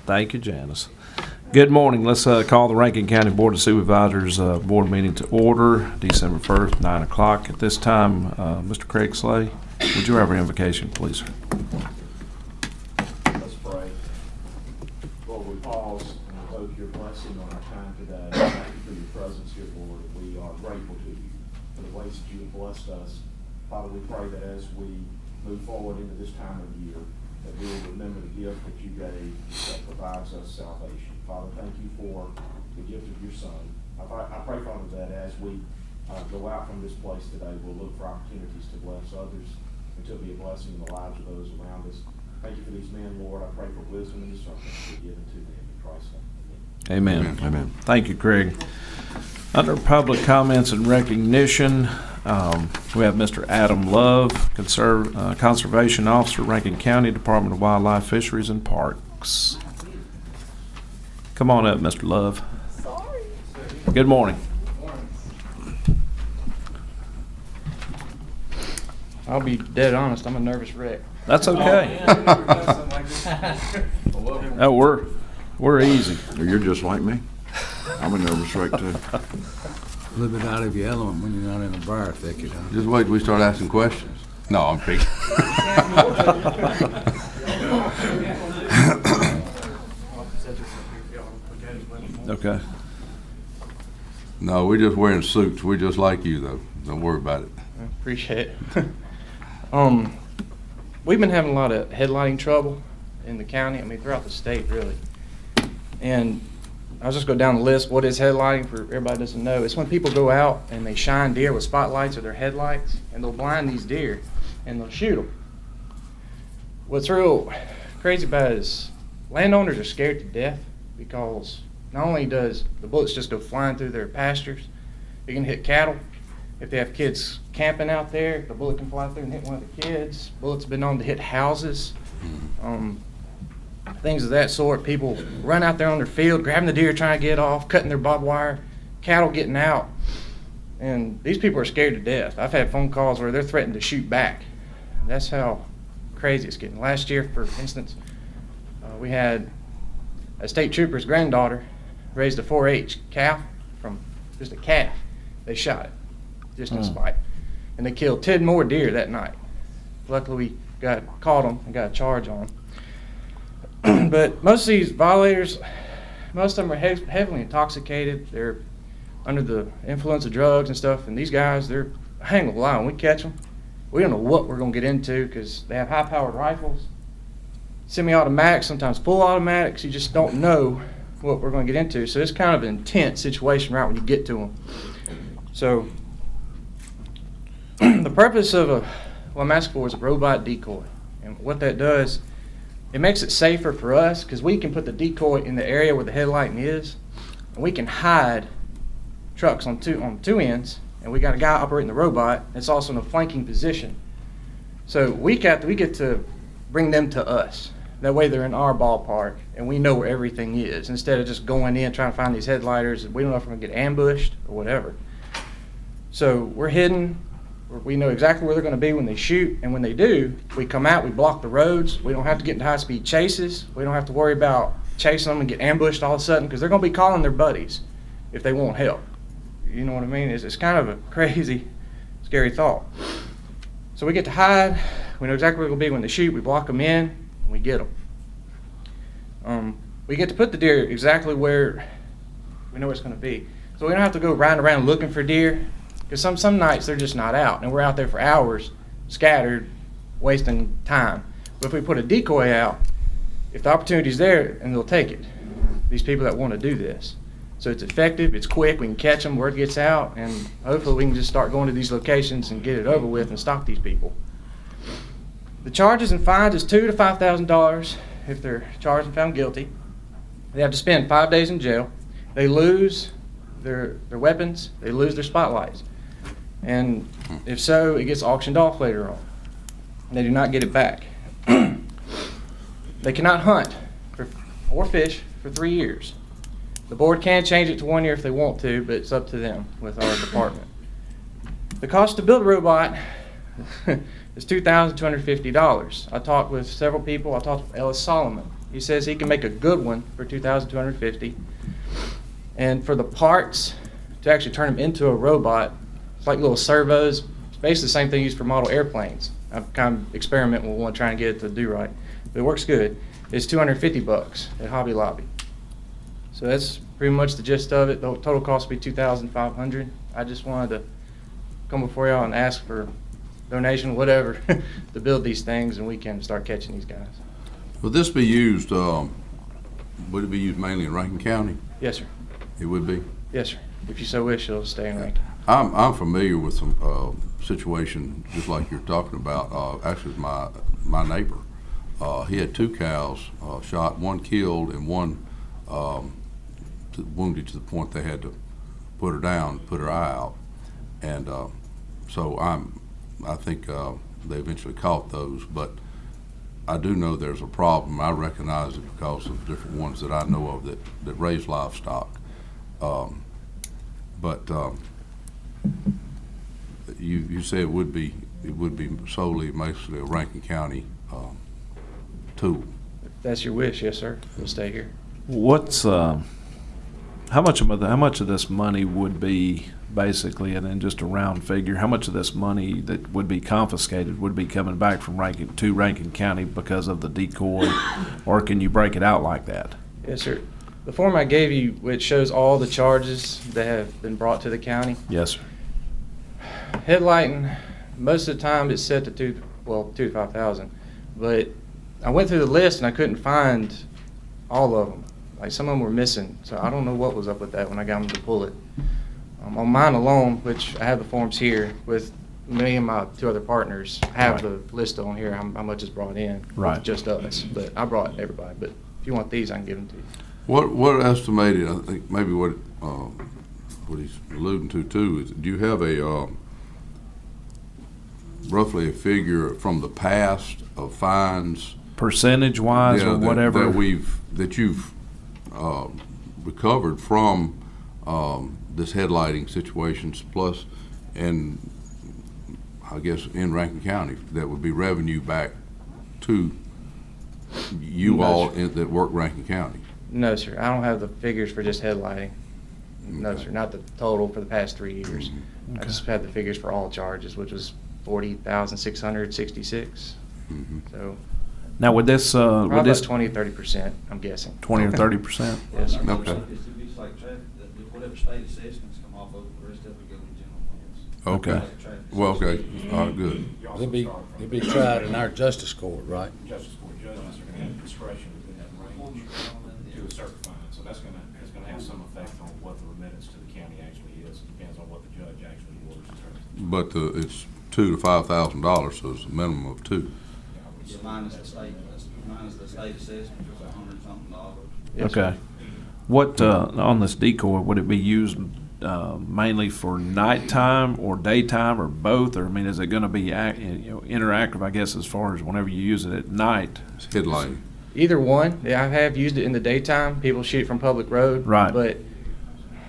Thank you, Janice. Good morning. Let's call the Rankin County Board of Supervisors board meeting to order, December 1st, 9 o'clock. At this time, Mr. Craig Slay, would you have our invocation, please, sir? Let's pray. Lord, we pause and invoke your blessing on our time today. Thank you for your presence here, Lord. We are grateful to you for the ways that you have blessed us. Father, we pray that as we move forward into this time of year, that we will remember the gift that you gave that provides us salvation. Father, thank you for the gift of your Son. I pray, Father, that as we go out from this place today, we'll look for opportunities to bless others and to be a blessing in the lives of those around us. Thank you for these men, Lord. I pray for wisdom and discernment to be given to them in Christ's name. Amen. Amen. Thank you, Craig. Under public comments and recognition, we have Mr. Adam Love, Conservation Officer, Rankin County, Department of Wildlife, Fisheries, and Parks. Come on up, Mr. Love. Sorry. Good morning. I'll be dead honest, I'm a nervous wreck. That's okay. Oh, we're easy. You're just like me. I'm a nervous wreck too. A little bit out of your element when you're not in a bar thicket, huh? Just wait till we start asking questions. No, I'm kidding. Okay. No, we're just wearing suits. We're just like you, though. Don't worry about it. I appreciate it. We've been having a lot of headlighting trouble in the county, I mean throughout the state really. And I'll just go down the list. What is headlighting for everybody doesn't know? It's when people go out and they shine deer with spotlights or their headlights and they'll blind these deer and they'll shoot them. What's real crazy about it is landowners are scared to death because not only does the bullets just go flying through their pastures, it can hit cattle. If they have kids camping out there, the bullet can fly through and hit one of the kids. Bullets have been known to hit houses. Things of that sort. People run out there on their field, grabbing the deer, trying to get off, cutting their barbed wire, cattle getting out. And these people are scared to death. I've had phone calls where they're threatening to shoot back. That's how crazy it's getting. Last year, for instance, we had a state trooper's granddaughter raised a 4-H calf from just a calf. They shot it, just in spite. And they killed 10 more deer that night. Luckily, we caught them and got a charge on them. But most of these violators, most of them are heavily intoxicated. They're under the influence of drugs and stuff. And these guys, they're hang a lie. When we catch them, we don't know what we're going to get into because they have high-powered rifles, semi-automatics, sometimes full automatics. You just don't know what we're going to get into. So it's kind of an intense situation right when you get to them. So the purpose of what I'm asking for is a robot decoy. And what that does, it makes it safer for us because we can put the decoy in the area where the headlighting is, and we can hide trucks on two ends, and we got a guy operating the robot that's also in a flanking position. So we get to bring them to us. That way they're in our ballpark, and we know where everything is, instead of just going in trying to find these headlighters, and we don't know if we're going to get ambushed or whatever. So we're hidden. We know exactly where they're going to be when they shoot, and when they do, we come out, we block the roads. We don't have to get into high-speed chases. We don't have to worry about chasing them and get ambushed all of a sudden because they're going to be calling their buddies if they want help. You know what I mean? It's kind of a crazy, scary thought. So we get to hide. We know exactly where they're going to be when they shoot. We block them in, and we get them. We get to put the deer exactly where we know it's going to be. So we don't have to go riding around looking for deer. Because some nights they're just not out, and we're out there for hours, scattered, wasting time. But if we put a decoy out, if the opportunity's there, and they'll take it. These people that want to do this. So it's effective, it's quick, we can catch them, word gets out, and hopefully we can just start going to these locations and get it over with and stop these people. The charges and fines is $2,000 to $5,000 if they're charged and found guilty. They have to spend 5 days in jail. They lose their weapons, they lose their spotlights. And if so, it gets auctioned off later on. They do not get it back. They cannot hunt or fish for 3 years. The board can change it to 1 year if they want to, but it's up to them with our department. The cost to build a robot is $2,250. I talked with several people. I talked with Ellis Solomon. He says he can make a good one for $2,250. And for the parts, to actually turn them into a robot, it's like little servos. It's basically the same thing used for model airplanes. I've kind of experimented with one trying to get it to do right. But it works good. It's $250 at Hobby Lobby. So that's pretty much the gist of it. The total cost will be $2,500. I just wanted to come before y'all and ask for donation, whatever, to build these things, and we can start catching these guys. Would this be used, would it be used mainly in Rankin County? Yes, sir. It would be? Yes, sir. If you so wish, it'll stay in Rankin. I'm familiar with some situation just like you're talking about. Actually, my neighbor, he had 2 cows shot, one killed and one wounded to the point they had to put her down, put her eye out, and so I think they eventually caught those, but I do know there's a problem. I recognize it because of different ones that I know of that raise livestock. But you say it would be solely basically a Rankin County tool. If that's your wish, yes, sir. We'll stay here. What's how much of this money would be basically, and then just a round figure, how much of this money that would be confiscated would be coming back from Rankin County because of the decoy, or can you break it out like that? Yes, sir. The form I gave you, which shows all the charges that have been brought to the county. Yes, sir. Headlighting, most of the time it's set to $2,000 to $5,000, but I went through the list and I couldn't find all of them. Like, some of them were missing, so I don't know what was up with that when I got them to pull it. On mine alone, which I have the forms here with me and my 2 other partners, I have the list on here, how much is brought in. Right. Just us, but I brought everybody. But if you want these, I can give them to you. What estimated, I think maybe what he's alluding to too, is do you have a roughly a figure from the past of fines? Percentage wise, or whatever? That you've recovered from this headlighting situations, plus, and I guess in Rankin County, that would be revenue back to you all that work Rankin County. No, sir. I don't have the figures for just headlighting. No, Okay. sir. Not the total for the past 3 years. Mm-hmm. I just had the figures for all charges, which was 40,666. Mm-hmm. So Now, would this probably about 20 to 30%, I'm guessing. 20 or 30%? Yes, sir. Okay. It's like traffic, whatever state assessments come off of, the rest of it go in general funds. Okay. Like traffic Well, okay. assessments. All right, good. You also It'll be start from tried in our justice court, right? Justice Court judges are gonna have discretion within that range to a certain fine, so it's gonna have some effect on what the remittance to the county actually is. It depends on what the judge actually orders in terms of. But it's $2,000 to $5,000, so it's a minimum of 2. Yeah, minus the state assessment, it's $100-something. Yes, sir. Okay. What, on this decoy, would it be used mainly for nighttime or daytime or both? Or, I mean, is it going to be interactive, I guess, as far as whenever you use it at night? It's headlighting. Either one. Yeah, I have used it in the daytime. People shoot from public road. Right. But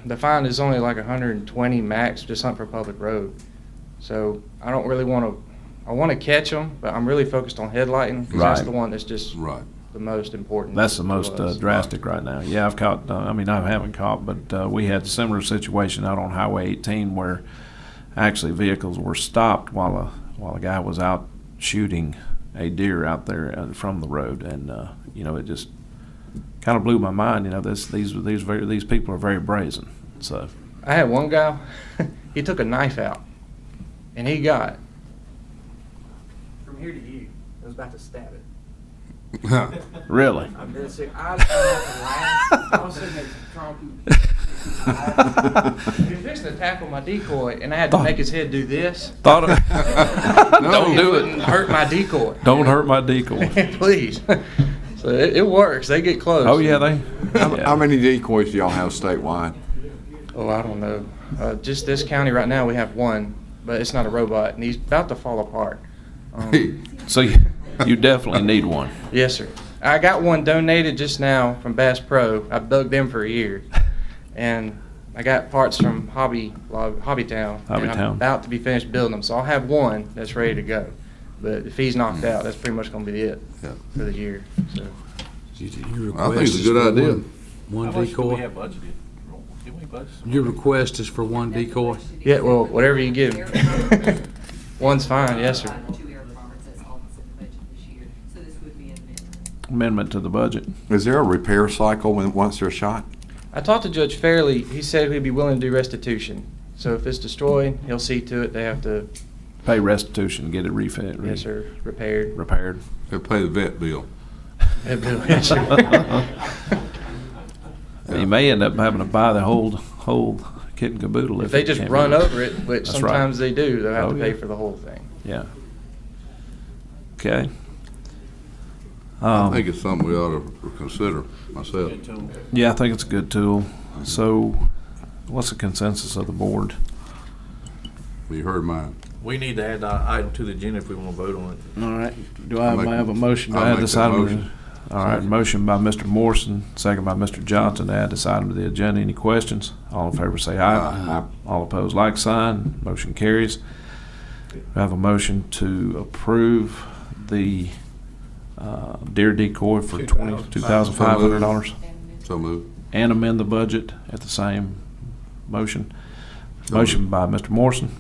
the fine is only like 120 max, just something for public road. So I don't really want to. I want to catch them, but I'm really focused on headlighting because that's Right. the one that's just Right. the most important. That's the to most us. drastic right now. Yeah, I've caught, I mean, I haven't caught, but we had a similar situation out on Highway 18 where actually vehicles were stopped while a guy was out shooting a deer out there from the road. And, you know, it just kind of blew my mind. You know, these people are very brazen. So, I had one guy, he took a knife out, and he got from here to you. I was about to stab it. really? I'm dead sick. I was sitting there trying he was fixing to tackle my decoy, and I had to make his head do this. Thought it. Don't It do wouldn't it. hurt my decoy. Don't hurt my decoy. Please. So it works. They get close. Oh, yeah, they. How many decoys do y'all have statewide? Oh, I don't know. Just this county right now, we have one, but it's not a robot, and he's about to fall apart. So you definitely need one. Yes, sir. I got one donated just now from Bass Pro. I've dug them for a year, and I got parts from Hobbytown. And I'm Hobbytown. about to be finished building them, so I'll have one that's ready to go. But if he's knocked out, that's pretty much going to be it Yeah. for the year. So Your I think request it's a is good for idea. One How much do we decoy? have budgeted? Did we budget some? Your request is for one decoy? Yeah, well, whatever you give me. One's fine, yes, sir. 2 air bombers, that's all that's in the budget this year, so this would be an amendment. Amendment to the budget. Is there a repair cycle once they're shot? I talked to Judge Fairley. He said he'd be willing to do restitution. So if it's destroyed, he'll see to it they have to, Pay restitution, get it refit. yes, sir, repaired. Repaired. They pay the vet bill. Yes, sir. You may end up having to buy the whole kit and caboodle. If they it just can't run be- over it, which That's right. sometimes they do, they'll have Oh, to pay yeah. for the whole thing. Yeah. Okay. I think it's something we ought to consider myself. Yeah, I think it's a good tool. So what's the consensus of the board? You heard mine. We need to add that item to the agenda if we want to vote on it. All right. Do I I'll make- have a motion to I'll add make this that item? motion. All right, motion by Mr. Morrison, second by Mr. Johnson to add this item to the agenda. Any questions? All in favor say aye. Aye. All opposed, like sign. Motion carries. We have a motion to approve the deer decoy for $2,500 So moved. and amend the budget at the same motion. Motion by Mr. Morrison,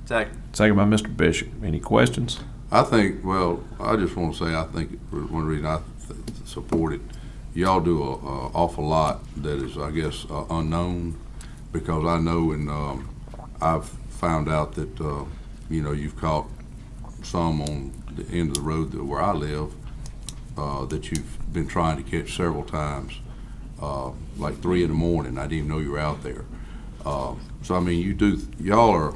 Second. second by Mr. Bishop. Any questions? I think, well, I just want to say, I think one reason I support it, y'all do a awful lot that is, I guess, unknown, because I know, and I've found out that, you've caught some on the end of the road where I live, that you've been trying to catch several times, like 3 in the morning. I didn't even know you were out there. So, I mean, y'all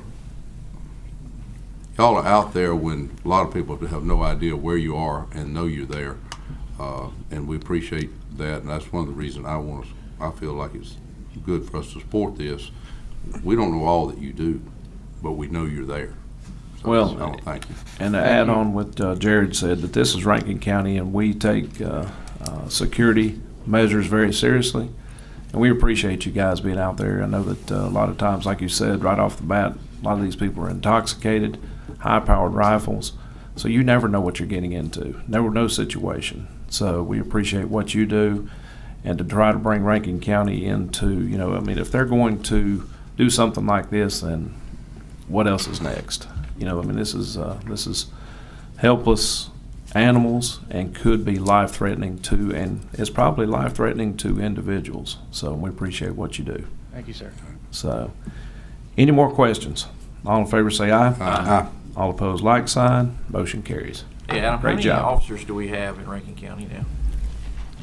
are out there when a lot of people have no idea where you are and know you're there. And we appreciate that, and that's one of the reasons I feel like it's good for us to support this. We don't know all that you do, but we know you're there. So Well, I want to thank you. And to add on what Jared said, that this is Rankin County and we take security measures very seriously. And we appreciate you guys being out there. I know that a lot of times, like you said, right off the bat, a lot of these people are intoxicated, high-powered rifles. So you never know what you're getting into, never know situation. So we appreciate what you do. And to try to bring Rankin County into, if they're going to do something like this, then what else is next? This is helpless animals and could be life-threatening to, and it's probably life-threatening to individuals. So we appreciate what you do. Thank you, sir. So, any more questions? All in favor say aye. Aye. All opposed, like sign. Motion carries. Yeah, Adam, how Great many job. officers do we have in Rankin County now?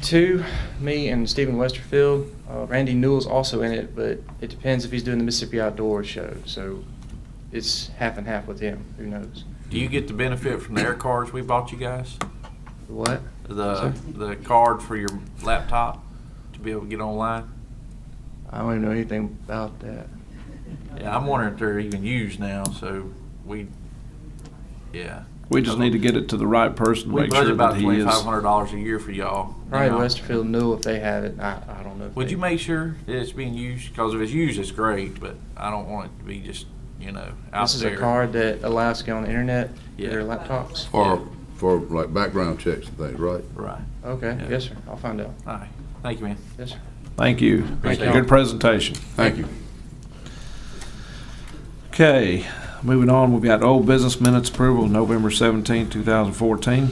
2, me and Stephen Westerfield. Randy Newell's also in it, but it depends if he's doing the Mississippi Outdoors show. So it's half and half with him. Who knows? Do you get the benefit from the air cards we bought you guys? What? The card for your laptop to be able to get online? I don't even know anything about that. Yeah, I'm wondering if they're even used now, so yeah. We just need to get it to the right person to We make budget sure about that he is. $2,500 a year for y'all. Probably You know? Westerfield Newell if they have it. I don't know. If Would they- you make sure that it's being used? Because if it's used, it's great, but I don't want it to be just, out This is there. a card that allows to get on the internet, Yeah. their laptops. For like background checks and things, right? Right. Okay, Yeah. yes, sir. I'll find out. All right. Thank you, man. Yes, sir. Thank you. Thank you. Good presentation. Thank you. Okay, moving on, we've got old business minutes approval, November 17, 2014.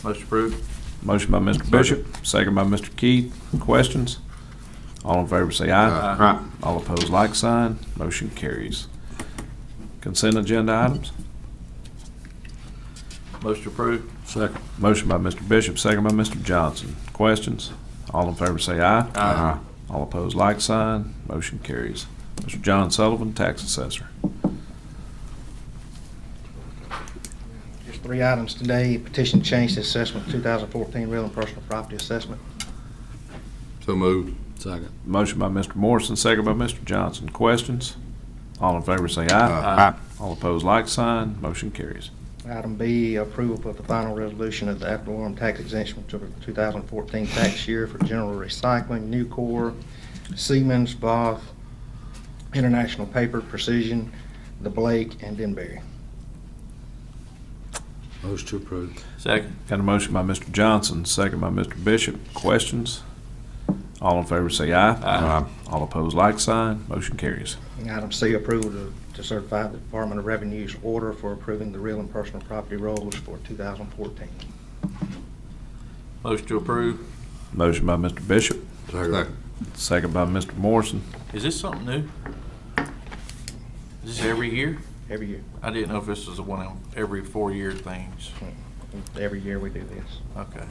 Most approved. Motion by Mr. Bishop, second by Mr. Keith. Questions? All in favor say aye. Aye. All opposed, like sign. Motion carries. Consent agenda items. Most approved. Second. Motion by Mr. Bishop, second by Mr. Johnson. Questions? All in favor say aye. Aye. All opposed, like sign. Motion carries. Mr. John Sullivan, tax assessor. There's 3 items today. Petition to change the assessment 2014 real and personal property assessment. So moved. Second. Motion by Mr. Morrison, second by Mr. Johnson. Questions? All in favor say aye. Aye. All opposed, like sign. Motion carries. Item B, approval of the final resolution of the ad valorem tax exemption for the 2014 tax year for general recycling, Nucor, Siemens, Voth, International Paper, Precision, The Blake, and Denbury. Motion to approve. Second. Got a motion by Mr. Johnson, second by Mr. Bishop. Questions? All in favor say aye. Aye. All opposed, like sign. Motion carries. Item C, approval to certify the Department of Revenue's order for approving the real and personal property rolls for 2014. Motion to approve. Motion by Mr. Bishop, Second. second by Mr. Morrison. Is this something new? Is this every year? Every year. I didn't know if this was a one of every 4-year things. Every year we do this. Okay.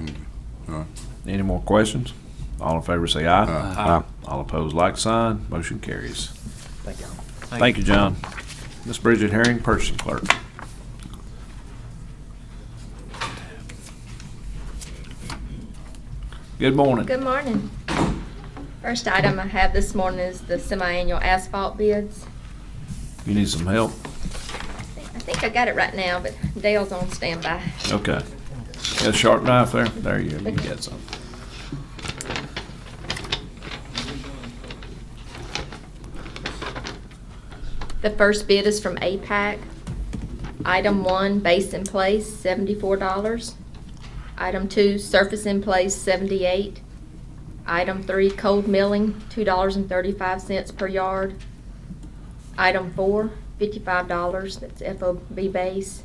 All right. Any more questions? All in favor say aye. Aye. All opposed, like sign. Motion carries. Thank y'all. Thank you, John. Miss Bridget Herring, purchasing clerk. Good morning. Good morning. First item I have this morning is the semi-annual asphalt bids. You need some help? I think I got it right now, but Dale's on standby. Okay. Got a sharp knife there? There you go. You can get some. The first bid is from APAC. Item 1, base in place, $74. Item 2, surface in place, $78. Item 3, cold milling, $2.35 per yard. Item 4, $55, that's FOB base.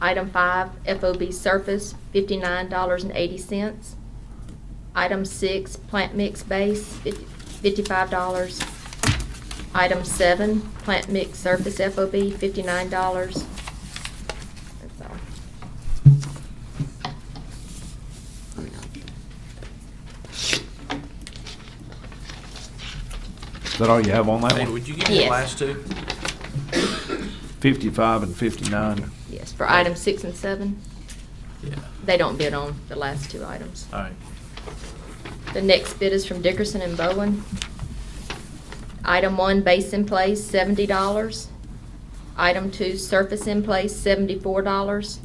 Item 5, FOB surface, $59.80. Item 6, plant mix base, $55. Item 7, plant mix surface FOB, $59. That's all. Is that all you have on that Hey, one? would you give me the Yes. last two? 55 and 59. Yes, for item 6 and 7. Yeah. They don't bid on the last two items. All right. The next bid is from Dickerson and Bowen. Item 1, base in place, $70. Item 2, surface in place, $74.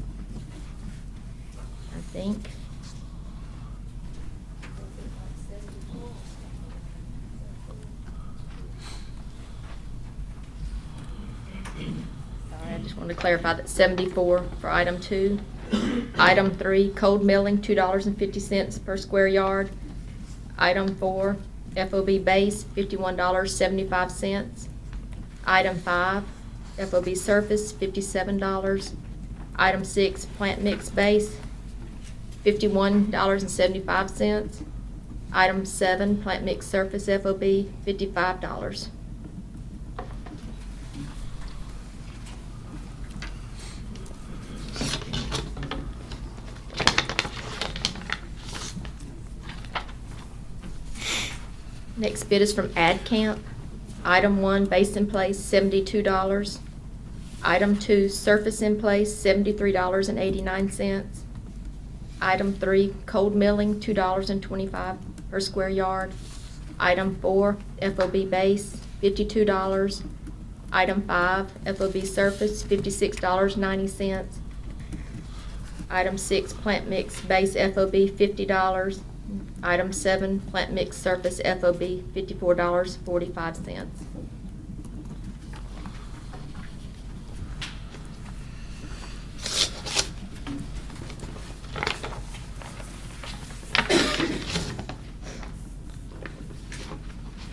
I think. Sorry, I just wanted to clarify that 74 for item 2. Item 3, cold milling, $2.50 per square yard. Item 4, FOB base, $51.75. Item 5, FOB surface, $57. Item 6, plant mix base, $51.75. Item 7, plant mix surface FOB, $55. Next bid is from AdCamp. Item 1, base in place, $72. Item 2, surface in place, $73.89. Item 3, cold milling, $2.25 per square yard. Item 4, FOB base, $52. Item 5, FOB surface, $56.90. Item 6, plant mix base FOB, $50. Item 7, plant mix surface FOB, $54.45.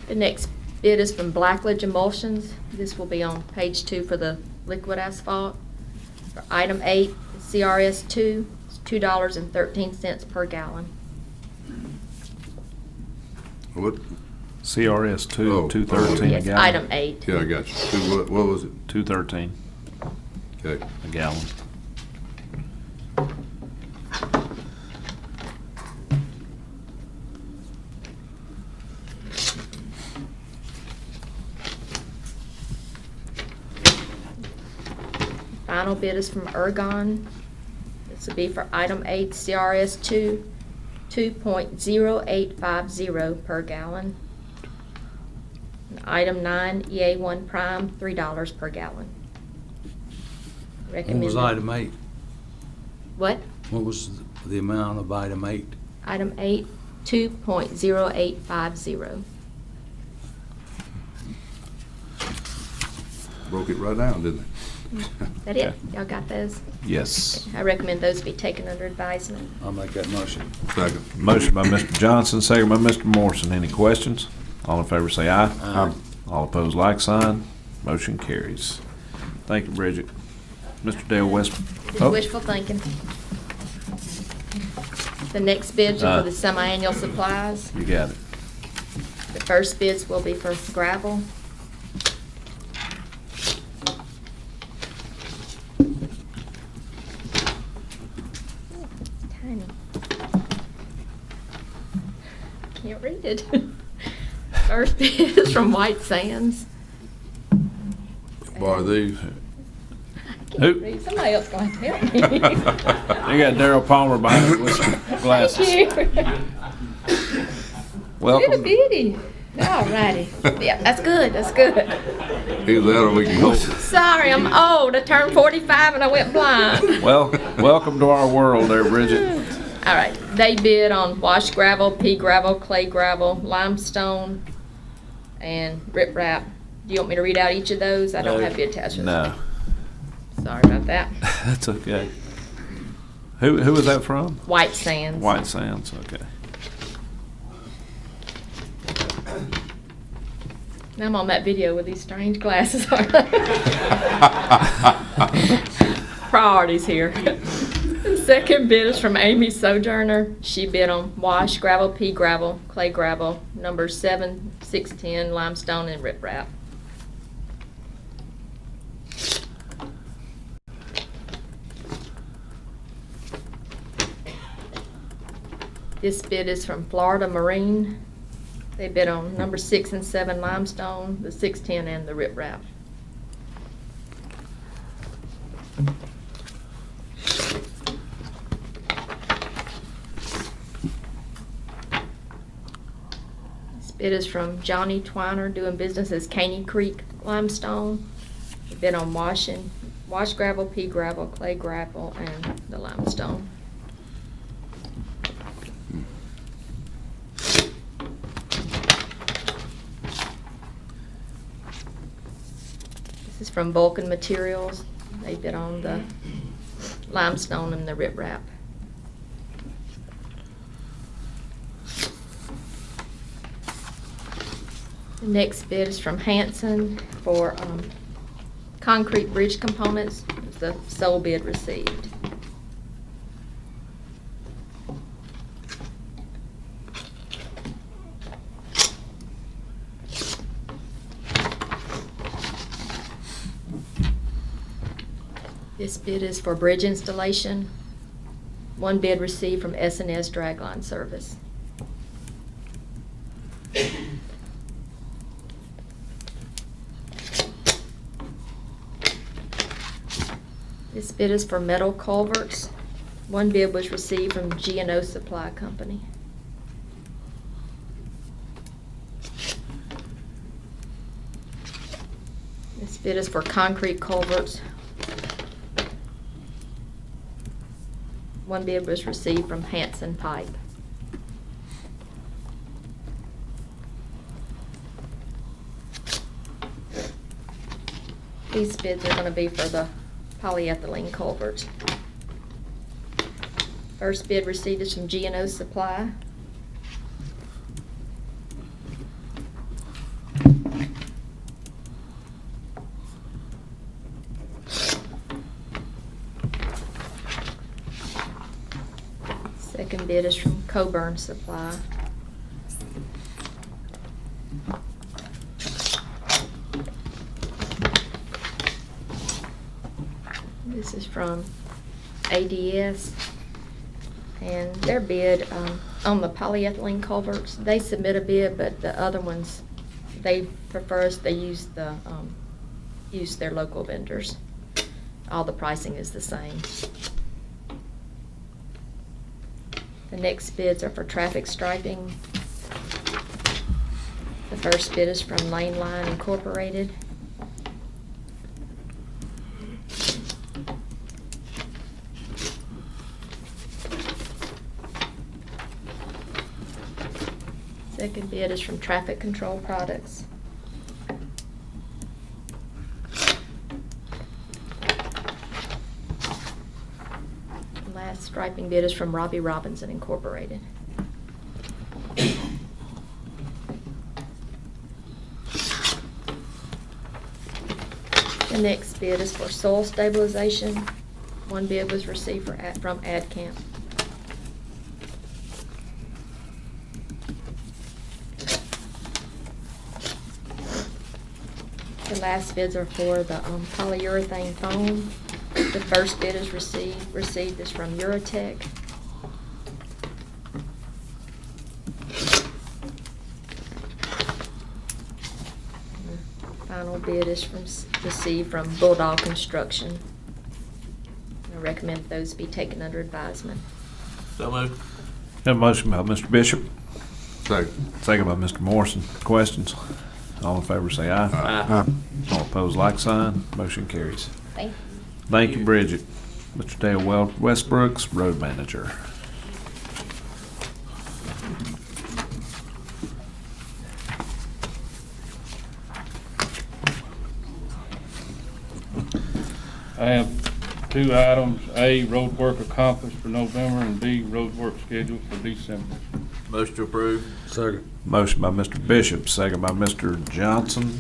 The next bid is from Blackledge Emulsions. This will be on page 2 for the liquid asphalt. For item 8, CRS 2, it's $2.13 per gallon. What? CRS 2, Oh, 213 a Yes, gallon. item 8. Yeah, I got you. What was it? 213 Okay. a gallon. Final bid is from Ergon. This will be for item 8, CRS 2, 2.0850 per gallon. And item 9, EA1 Prime, $3 per gallon. What was item 8? What? What was the amount of item 8? Item 8, 2.0850. Broke it right down, didn't they? That it? Y'all got those? Yes. I recommend those be taken under advisement. I'll make that motion. Second. Motion by Mr. Johnson, second by Mr. Morrison. Any questions? All in favor say aye. Aye. All opposed, like sign. Motion carries. Thank you, Bridget. Mr. Dale West. Just wishful thinking. The next bids are for the semi-annual supplies. You got it. The first bids will be for gravel. It's tiny. Can't read it. First bid is from White Sands. Borrow these. I Who? can't read. Somebody else gonna help me. You got Darryl Palmer behind it with some glasses. Thank you. Little Welcome. bitty. All righty. Yeah, that's good, that's good. Either that or we can go. Sorry, I'm old. I turned 45 and I went blind. Well, welcome to our world there, Bridget. All right, they bid on washed gravel, pea gravel, clay gravel, limestone, and riprap. Do you want me to read out each of those? I don't have the attachments. No, Sorry about that. that's okay. Who was that from? White Sands. White Sands, okay. Now I'm on that video with these strange glasses. Priorities here. The second bid is from Amy Sojourner. She bid on wash gravel, pea gravel, clay gravel, number 7, 610, limestone, and riprap. This bid is from Florida Marine. They bid on number 6 and 7 limestone, the 610, and the riprap. This bid is from Johnny Twiner, doing business as Caney Creek Limestone. They bid on wash gravel, pea gravel, clay gravel, and the limestone. This is from Vulcan Materials. They bid on the limestone and the riprap. The next bid is from Hanson for concrete bridge components. It's the sole bid received. This bid is for bridge installation. One bid received from S&S Dragline Service. This bid is for metal culverts. One bid was received from G&O Supply Company. This bid is for concrete culverts. One bid was received from Hanson Pipe. These bids are going to be for the polyethylene culverts. First bid received is from G&O Supply. Second bid is from Coburn Supply. This is from ADS, and their bid on the polyethylene culverts, they submit a bid, but the other ones, they prefer us, they use their local vendors. All the pricing is the same. The next bids are for traffic striping. The first bid is from Lane Line Incorporated. Second bid is from Traffic Control Products. striping bid is from Robbie Robinson Incorporated. The next bid is for soil stabilization. One bid was received from AdCamp. The last bids are for the polyurethane foam. The first bid is received is from Eurotech. The final bid is received from Bulldog Construction. I recommend those be taken under advisement. So moved. Got a motion by Mr. Bishop, Second. second by Mr. Morrison. Questions? All in favor say aye. Aye. All opposed, like sign. Motion carries. Thank you. Thank you, Bridget. Mr. Dale Westbrooks, Road Manager. I have two items, A, road work accomplished for November, and B, road work scheduled for December. Motion to approve. Second. Motion by Mr. Bishop, second by Mr. Johnson.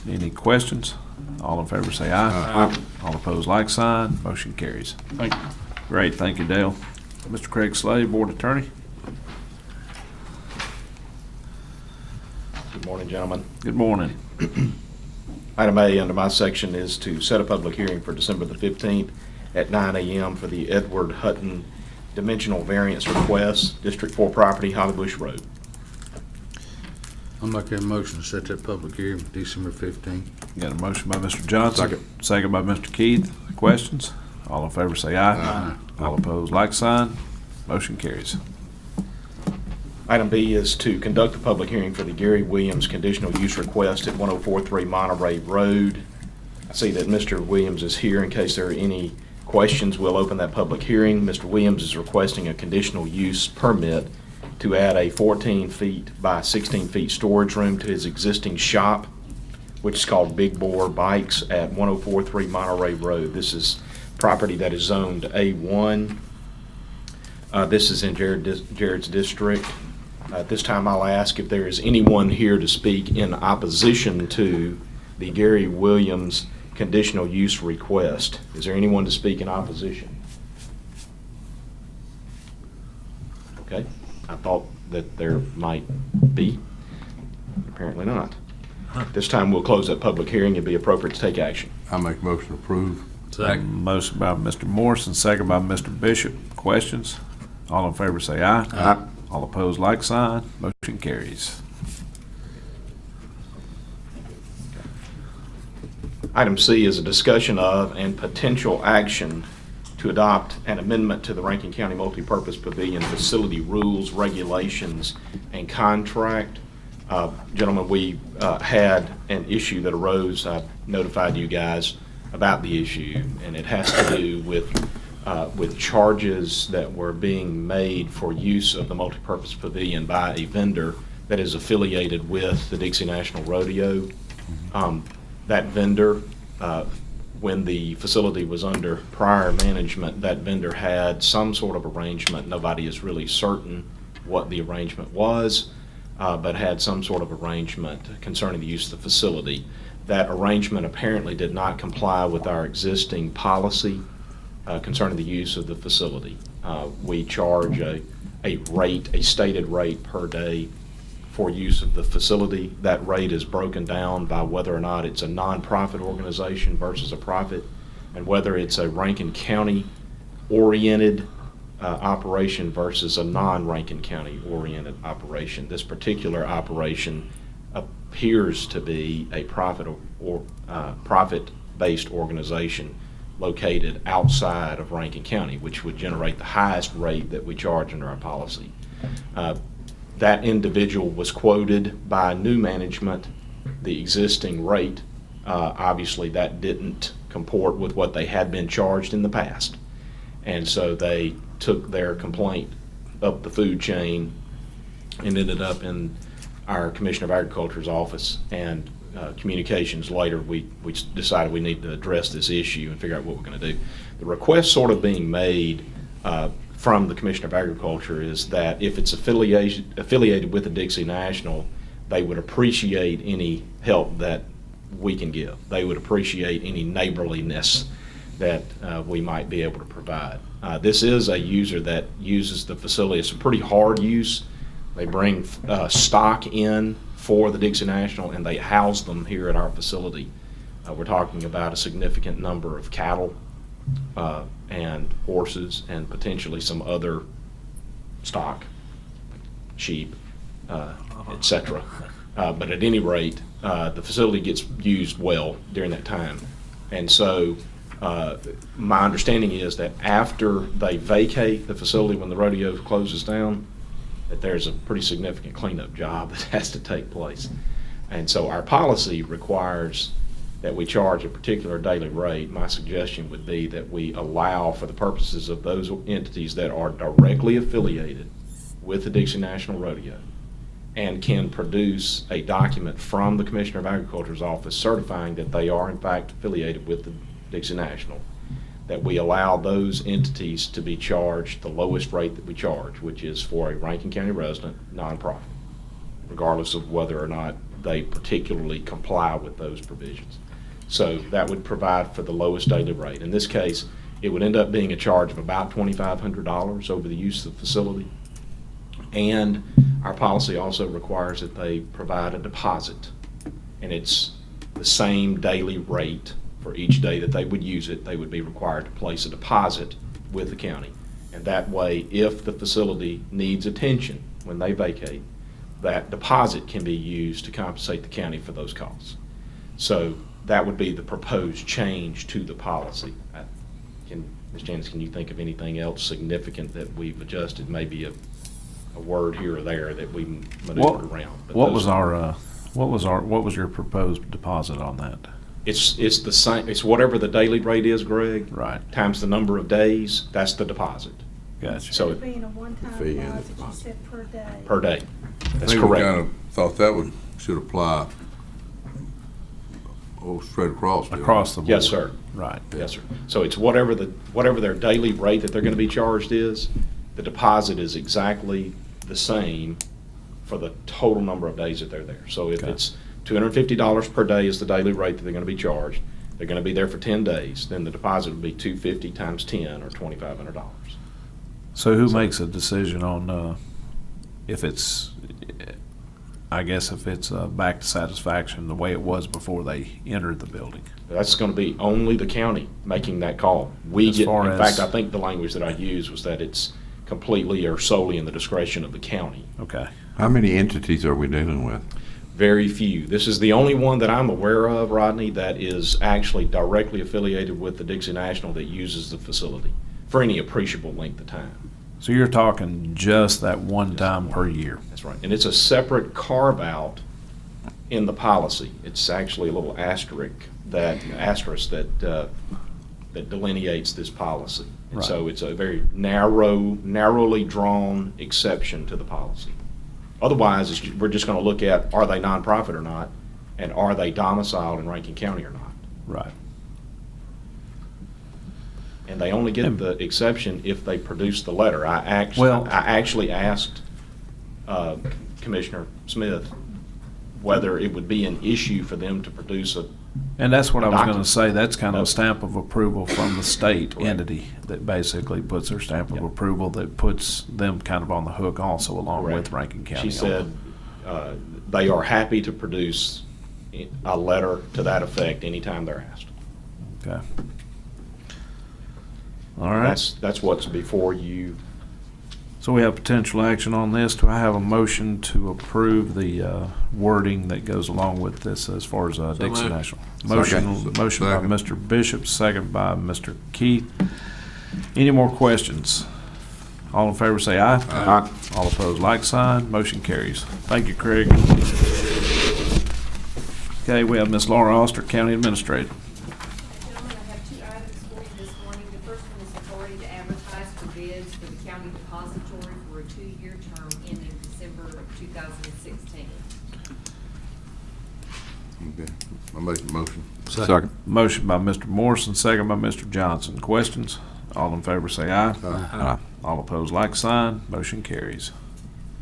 Any questions? All in favor say aye. Aye. All opposed, like sign. Motion carries. Thank you. Great, thank you, Dale. Mr. Craig Slade, Board Attorney. Good morning, gentlemen. Good morning. Item A under my section is to set a public hearing for December the 15th at 9 a.m. for the Edward Hutton dimensional variance request, District 4 property, Holly Bush Road. I'll make that motion to set that public hearing for December 15th. Got a motion by Mr. Johnson. Second. Second by Mr. Keith. Questions? All in favor say aye. Aye. All opposed, like sign. Motion carries. Item B is to conduct a public hearing for the Gary Williams conditional use request at 1043 Monterey Road. I see that Mr. Williams is here. In case there are any questions, we'll open that public hearing. Mr. Williams is requesting a conditional use permit to add a 14 feet by 16 feet storage room to his existing shop, which is called Big Bore Bikes at 1043 Monterey Road. This is property that is zoned A1. This is in Jared's district. At this time, I'll ask if there is anyone here to speak in opposition to the Gary Williams conditional use request. Is there anyone to speak in opposition? Okay, I thought that there might be. Apparently not. At this time, we'll close that public hearing and be appropriate to take action. I make a motion to approve. Motion by Mr. Morrison, second by Mr. Bishop. Questions? All in favor say aye. Aye. All opposed, like sign. Motion carries. Item C is a discussion of and potential action to adopt an amendment to the Rankin County Multipurpose Pavilion Facility Rules, Regulations, and Contract. Gentlemen, we had an issue that arose. I notified you guys about the issue, and it has to do with charges that were being made for use of the multipurpose pavilion by a vendor that is affiliated with the Dixie National Rodeo. That vendor, when the facility was under prior management, that vendor had some sort of arrangement. Nobody is really certain what the arrangement was, but had some sort of arrangement concerning the use of the facility. That arrangement apparently did not comply with our existing policy concerning the use of the facility. We charge a rate, a stated rate per day for use of the facility. That rate is broken down by whether or not it's a nonprofit organization versus a profit, and whether it's a Rankin County oriented operation versus a non-Rankin County oriented operation. This particular operation appears to be a profit-based organization located outside of Rankin County, which would generate the highest rate that we charge under our policy. That individual was quoted by new management the existing rate. Obviously, that didn't comport with what they had been charged in the past. And so they took their complaint up the food chain and ended up in our Commissioner of Agriculture's office. And communications later, we decided we need to address this issue and figure out what we're going to do. The request sort of being made from the Commissioner of Agriculture is that if it's affiliated with the Dixie National, they would appreciate any help that we can give. They would appreciate any neighborliness that we might be able to provide. This is a user that uses the facility. It's a pretty hard use. They bring stock in for the Dixie National and they house them here at our facility. We're talking about a significant number of cattle and horses and potentially some other stock, sheep, etc. But at any rate, the facility gets used well during that time. And so my understanding is that after they vacate the facility, when the rodeo closes down, that there's a pretty significant cleanup job that has to take place. And so our policy requires that we charge a particular daily rate. My suggestion would be that we allow, for the purposes of those entities that are directly affiliated with the Dixie National Rodeo and can produce a document from the Commissioner of Agriculture's office certifying that they are in fact affiliated with the Dixie National, that we allow those entities to be charged the lowest rate that we charge, which is for a Rankin County resident nonprofit, regardless of whether or not they particularly comply with those provisions. So that would provide for the lowest daily rate. In this case, it would end up being a charge of about $2,500 over the use of the facility. And our policy also requires that they provide a deposit. And it's the same daily rate for each day that they would use it. They would be required to place a deposit with the county. And that way, if the facility needs attention when they vacate, that deposit can be used to compensate the county for those costs. So that would be the proposed change to the policy. Ms. Janice, can you think of anything else significant that we've adjusted? Maybe a word here or there that we maneuvered around. But What was your proposed deposit on that? It's the same. It's whatever the daily rate is, Greg. Right. Times the number of days. That's the deposit. Gotcha. So Being a one-time Fee and deposit, you deposit. said per day. per day. That's I think we correct. kind of thought that should apply straight across. didn't we? Across the board? Yes, sir. Right. Yes, sir. So it's whatever their daily rate that they're going to be charged is. The deposit is exactly the same for the total number of days that they're there. So if Okay. it's $250 per day is the daily rate that they're going to be charged, they're going to be there for 10 days, then the deposit would be $250 times 10 or $2,500. So who makes a decision on if it's, I guess if it's back to satisfaction the way it was before they entered the building? That's going to be only the county making that call. As far In as- fact, I think the language that I used was that it's completely or solely in the discretion of the county. Okay. How many entities are we dealing with? Very few. This is the only one that I'm aware of, Rodney, that is actually directly affiliated with the Dixie National that uses the facility for any appreciable length of time. So you're talking just that one time per year? That's right. And it's a separate carve-out in the policy. It's actually a little asterisk that delineates this policy. And Right. so it's a very narrowly drawn exception to the policy. Otherwise, we're just going to look at, are they nonprofit or not, and are they domiciled in Rankin County or not? Right. And they only get the exception if they produce the letter. I actually asked Commissioner Smith whether it would be an issue for them to produce a. And that's what I was going to document. say. That's kind of No. a stamp of approval from the state Correct. entity that basically puts their stamp of Yeah. approval that puts them kind of on the hook also along Correct. with Rankin County. She said they are happy to produce a letter to that effect anytime they're asked. Okay. All right. That's what's before you. So we have potential action on this. Do I have a motion to approve the wording that goes along with this as far as Dixie moved. National? Motion by Second. Mr. Bishop, second by Mr. Keith. Any more questions? All in favor say aye. Aye. All opposed, like sign. Motion carries. Thank you, Craig. Okay, we have Miss Laura Oster, County Administrator. Gentlemen, I have two items for you this morning. The first one is authority to advertise for bids for the county depository for a 2-year term ending December of 2016. Okay. I make the motion. Second. Motion by Mr. Morrison, second by Mr. Johnson. Questions? All in favor say aye. Aye. All opposed, like sign. Motion carries.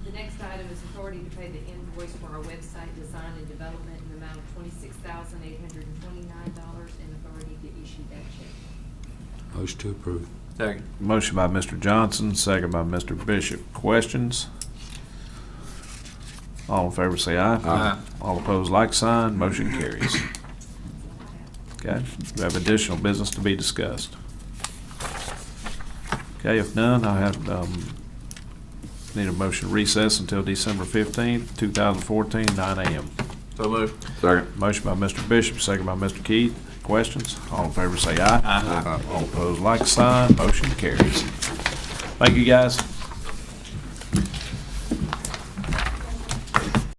The next item is authority to pay the invoice for our website design and development in the amount of $26,829 and authority to issue that check. Motion to approve. Second. Motion by Mr. Johnson, second by Mr. Bishop. Questions? All in favor say aye. Aye. All opposed, like sign. Motion carries. Okay, we have additional business to be discussed. Okay, if none, I have, need a motion to recess until December 15th, 2014, 9 a.m. So moved. Second. Motion by Mr. Bishop, second by Mr. Keith. Questions? All in favor say aye. Aye. All opposed, like sign. Motion carries. Thank you, guys.